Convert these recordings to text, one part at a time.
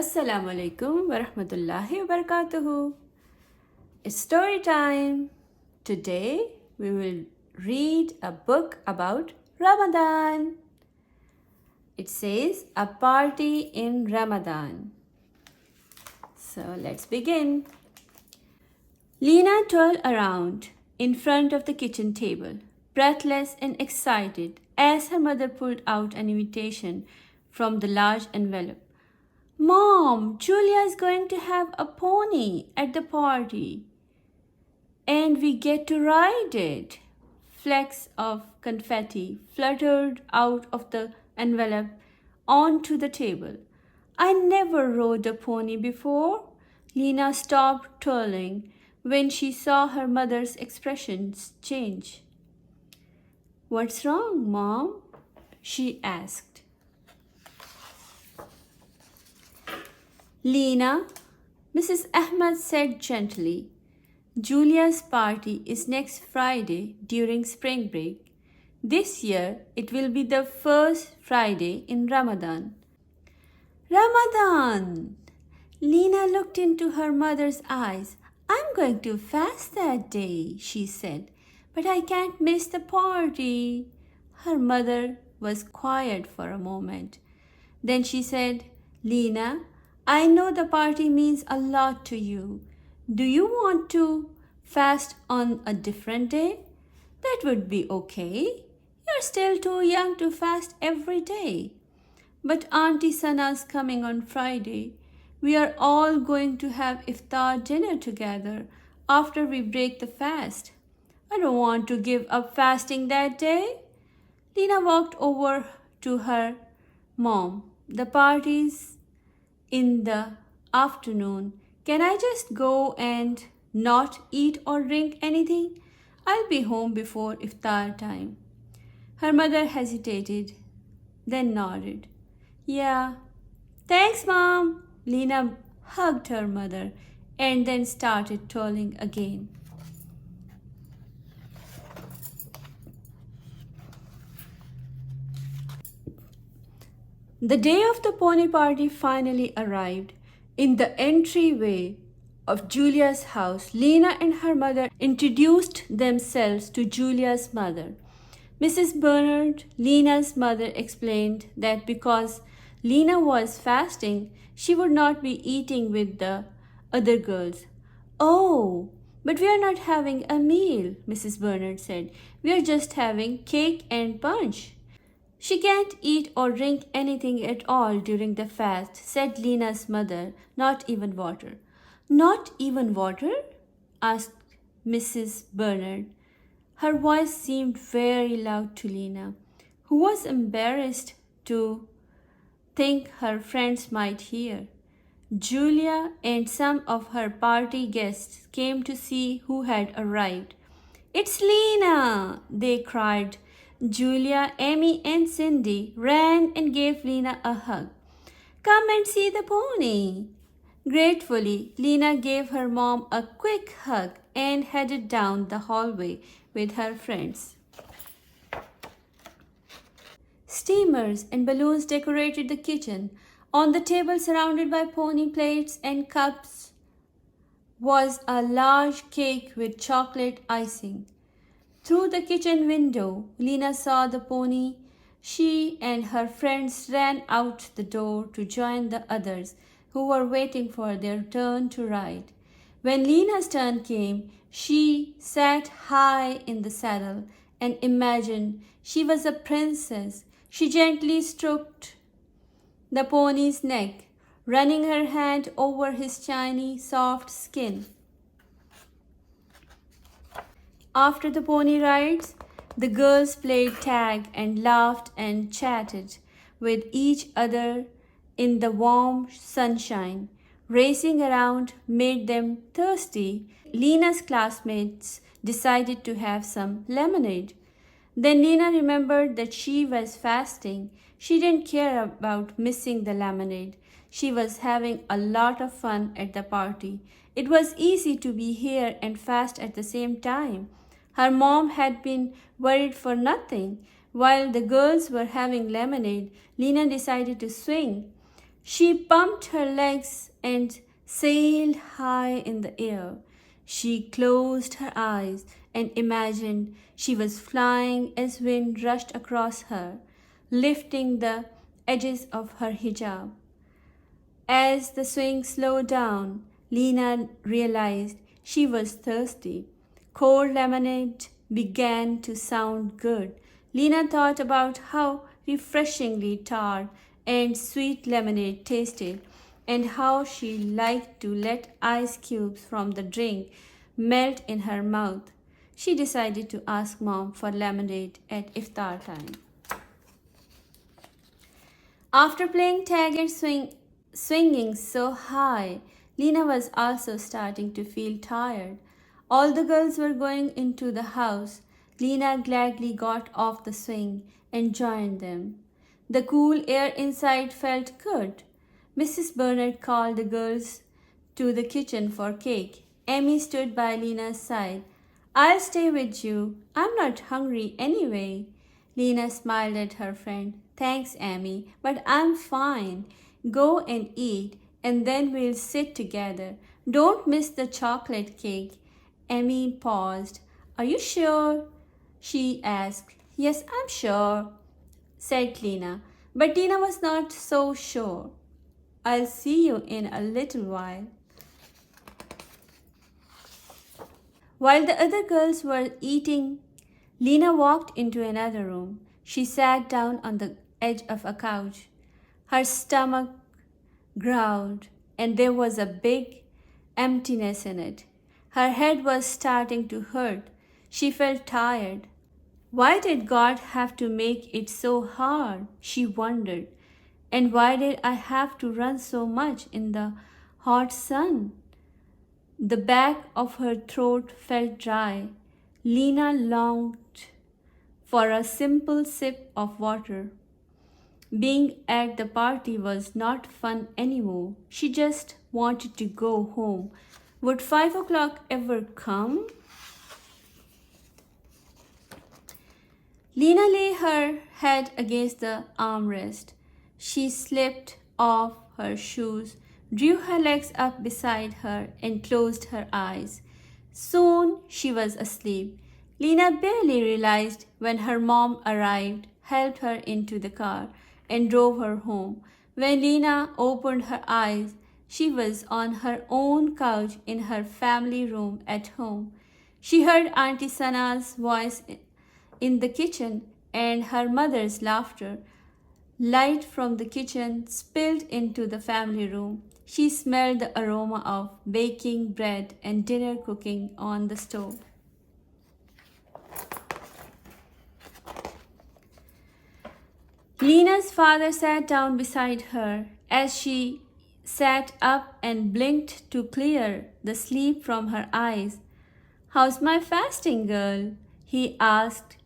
Assalamu alaikum wa rahmatullahi wa barakatuhu. It's story time. Today we will read a book about Ramadan. It says a party in Ramadan. So let's begin. Lena twirled around in front of the kitchen table, breathless and excited, as her mother pulled out an invitation from the large envelope. Mom, Julia is going to have a pony at the party. And we get to ride it. Flecks of confetti fluttered out of the envelope onto the table. I never rode a pony before. Lena stopped twirling when she saw her mother's expressions change. What's wrong, Mom? She asked. Lena, Mrs. Ahmed said gently, Julia's party is next Friday during spring break. This year it will be the first Friday in Ramadan. Ramadan! Lena looked into her mother's eyes. I'm going to fast that day, she said, but I can't miss the party. Her mother was quiet for a moment. Then she said, Lena, I know the party means a lot to you. Do you want to fast on a different day? That would be okay. You're still too young to fast every day. But Auntie Sana's coming on Friday. We are all going to have iftar dinner together after we break the fast. I don't want to give up fasting that day. Lena walked over to her mom. The party's in the afternoon. Can I just go and not eat or drink anything? I'll be home before iftar time. Her mother hesitated, then nodded. Yeah. Thanks, Mom. Lena hugged her mother and then started twirling again. The day of the pony party finally arrived. In the entryway of Julia's house, Lena and her mother introduced themselves to Julia's mother. Mrs. Bernard, Lena's mother, explained that because Lena was fasting, she would not be eating with the other girls. Oh, but we are not having a meal, Mrs. Bernard said. We are just having cake and punch. She can't eat or drink anything at all during the fast, said Lena's mother, not even water. Not even water? Asked Mrs. Bernard. Her voice seemed very loud to Lena, who was embarrassed to think her friends might hear. Julia and some of her party guests came to see who had arrived. It's Lena! They cried. Julia, Amy, and Cindy ran and gave Lena a hug. Come and see the pony. Gratefully, Lena gave her mom a quick hug and headed down the hallway with her friends. Steamers and balloons decorated the kitchen. On the table, surrounded by pony plates and cups, was a large cake with chocolate icing. Through the kitchen window, Lena saw the pony. She and her friends ran out the door to join the others who were waiting for their turn to ride. When Lena's turn came, she sat high in the saddle and imagined she was a princess. She gently stroked the pony's neck, running her hand over his shiny, soft skin. After the pony rides, the girls played tag and laughed and chatted with each other in the warm sunshine. Racing around made them thirsty. Lena's classmates decided to have some lemonade. Then Lena remembered that she was fasting. She didn't care about missing the lemonade. She was having a lot of fun at the party. It was easy to be here and fast at the same time. Her mom had been worried for nothing. While the girls were having lemonade, Lena decided to swing. She pumped her legs and sailed high in the air. She closed her eyes and imagined she was flying as wind rushed across her, lifting the edges of her hijab. As the swing slowed down, Lena realized she was thirsty. Cold lemonade began to sound good. Lena thought about how refreshingly tart and sweet lemonade tasted, and how she liked to let ice cubes from the drink melt in her mouth. She decided to ask Mom for lemonade at iftar time. After playing tag and swinging so high, Lena was also starting to feel tired. All the girls were going into the house. Lena gladly got off the swing and joined them. The cool air inside felt good. Mrs. Bernard called the girls to the kitchen for cake. Amy stood by Lena's side. I'll stay with you. I'm not hungry anyway. Lena smiled at her friend. Thanks, Amy, but I'm fine. Go and eat, and then we'll sit together. Don't miss the chocolate cake. Amy paused. Are you sure? She asked. Yes, I'm sure, said Lena. But Tina was not so sure. I'll see you in a little while. While the other girls were eating, Lena walked into another room. She sat down on the edge of a couch. Her stomach growled, and there was a big emptiness in it. Her head was starting to hurt. She felt tired. Why did God have to make it so hard? She wondered. And why did I have to run so much in the hot sun? The back of her throat felt dry. Lena longed for a simple sip of water. Being at the party was not fun anymore. She just wanted to go home. Would 5 o'clock ever come? Lena lay her head against the armrest. She slipped off her shoes, drew her legs up beside her, and closed her eyes. Soon she was asleep. Lena barely realized when her mom arrived, helped her into the car, and drove her home. When Lena opened her eyes, she was on her own couch in her family room at home. She heard Auntie Sana's voice in the kitchen and her mother's laughter. Light from the kitchen spilled into the family room. She smelled the aroma of baking bread and dinner cooking on the stove. Lena's father sat down beside her. As she sat up and blinked to clear the sleep from her eyes, How's my fasting, girl? He asked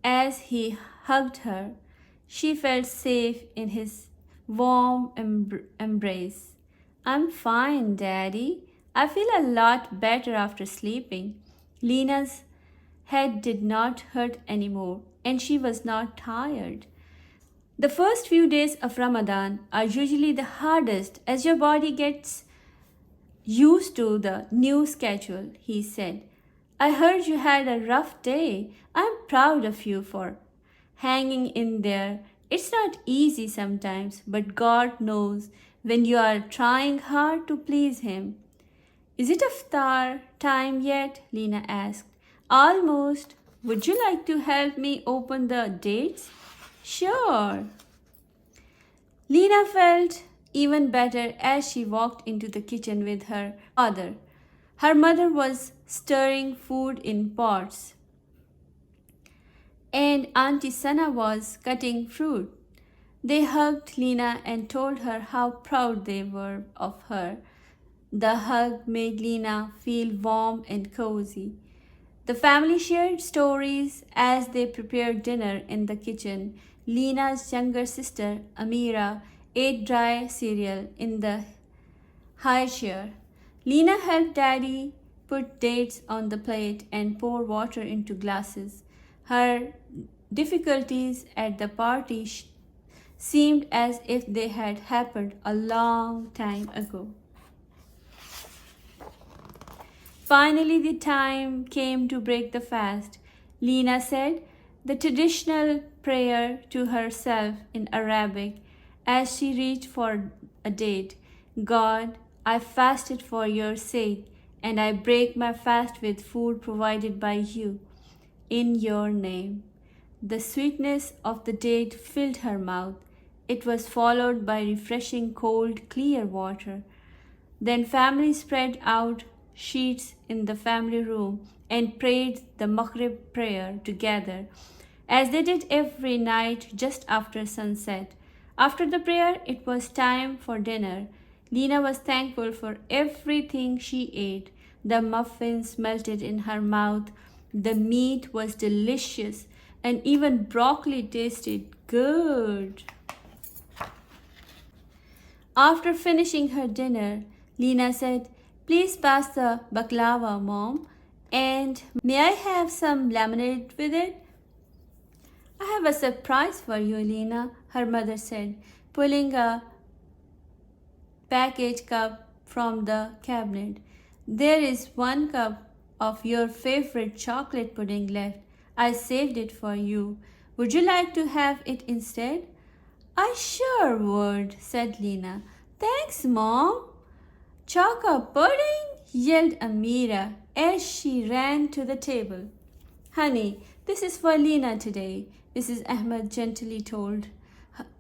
as he hugged her. She felt safe in his warm embrace. I'm fine, Daddy. I feel a lot better after sleeping. Lena's head did not hurt anymore, and she was not tired. The first few days of Ramadan are usually the hardest as your body gets used to the new schedule, he said. I heard you had a rough day. I'm proud of you for hanging in there. It's not easy sometimes, but God knows when you are trying hard to please Him. Is it iftar time yet? Lena asked. Almost. Would you like to help me open the dates? Sure. Lena felt even better as she walked into the kitchen with her father. Her mother was stirring food in pots, and Auntie Sana was cutting fruit. They hugged Lena and told her how proud they were of her. The hug made Lena feel warm and cozy. The family shared stories as they prepared dinner in the kitchen. Lena's younger sister, Amira, ate dry cereal in the high chair. Lena helped Daddy put dates on the plate and pour water into glasses. Her difficulties at the party seemed as if they had happened a long time ago. Finally, the time came to break the fast. Lena said the traditional prayer to herself in Arabic as she reached for a date. God, I fasted for your sake, and I break my fast with food provided by you. In your name. The sweetness of the date filled her mouth. It was followed by refreshing cold, clear water. Then family spread out sheets in the family room and prayed the Maghrib prayer together, as they did every night just after sunset. After the prayer, it was time for dinner. Lena was thankful for everything she ate. The muffins melted in her mouth, the meat was delicious, and even broccoli tasted good. After finishing her dinner, Lena said, "Please pass the baklava, Mom, and may I have some lemonade with it?" "I have a surprise for you, Lena," her mother said, pulling a package cup from the cabinet. "There is one cup of your favorite chocolate pudding left. I saved it for you. Would you like to have it instead?" "I sure would," said Lena. "Thanks, Mom." "Chocolate pudding!" yelled Amira as she ran to the table. "Honey, this is for Lena today," Mrs. Ahmed gently told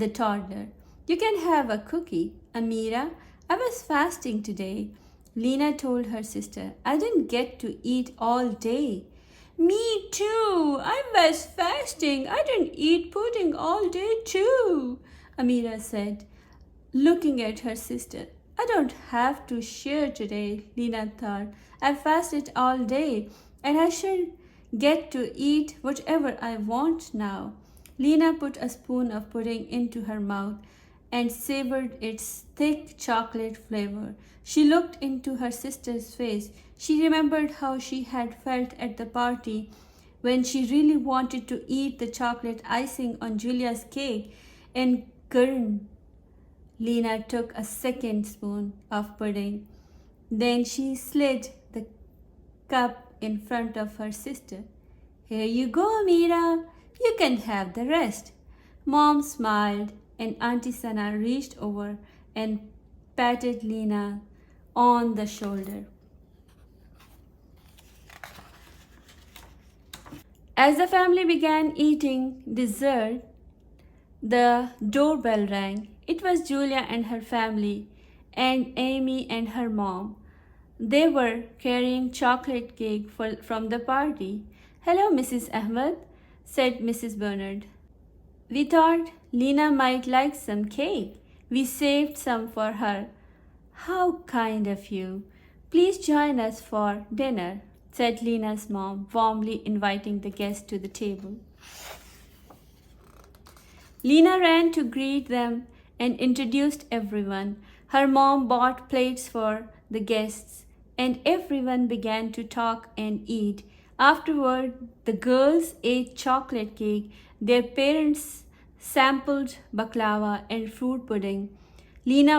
the toddler. "You can have a cookie." "Amira, I was fasting today," Lena told her sister. "I didn't get to eat all day." "Me too. I was fasting. I didn't eat pudding all day too," Amira said, looking at her sister. "I don't have to share today," Lena thought. "I fasted all day, and I should get to eat whatever I want now." Lena put a spoon of pudding into her mouth and savored its thick chocolate flavor. She looked into her sister's face. She remembered how she had felt at the party when she really wanted to eat the chocolate icing on Julia's cake and couldn't. Lena took a second spoon of pudding. Then she slid the cup in front of her sister. "Here you go, Amira. You can have the rest." Mom smiled, and Auntie Sana reached over and patted Lena on the shoulder. As the family began eating dessert, the doorbell rang. It was Julia and her family, and Amy and her mom. They were carrying chocolate cake from the party. "Hello, Mrs. Ahmed," said Mrs. Bernard. "We thought Lena might like some cake. We saved some for her." "How kind of you. Please join us for dinner," said Lena's mom, warmly inviting the guests to the table. Lena ran to greet them and introduced everyone. Her mom bought plates for the guests, and everyone began to talk and eat. Afterward, the girls ate chocolate cake. Their parents sampled baklava and fruit pudding. Lena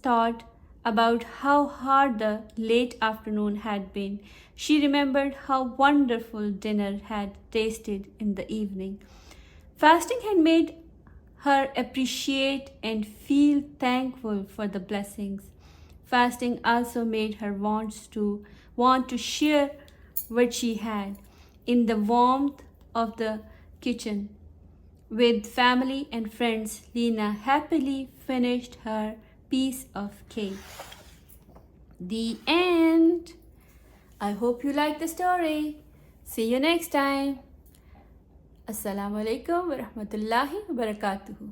thought about how hard the late afternoon had been. She remembered how wonderful dinner had tasted in the evening. Fasting had made her appreciate and feel thankful for the blessings. Fasting also made her want to share what she had in the warmth of the kitchen. With family and friends, Lena happily finished her piece of cake. The end. I hope you like the story. See you next time. Assalamu alaikum wa rahmatullahi wa barakatuhu.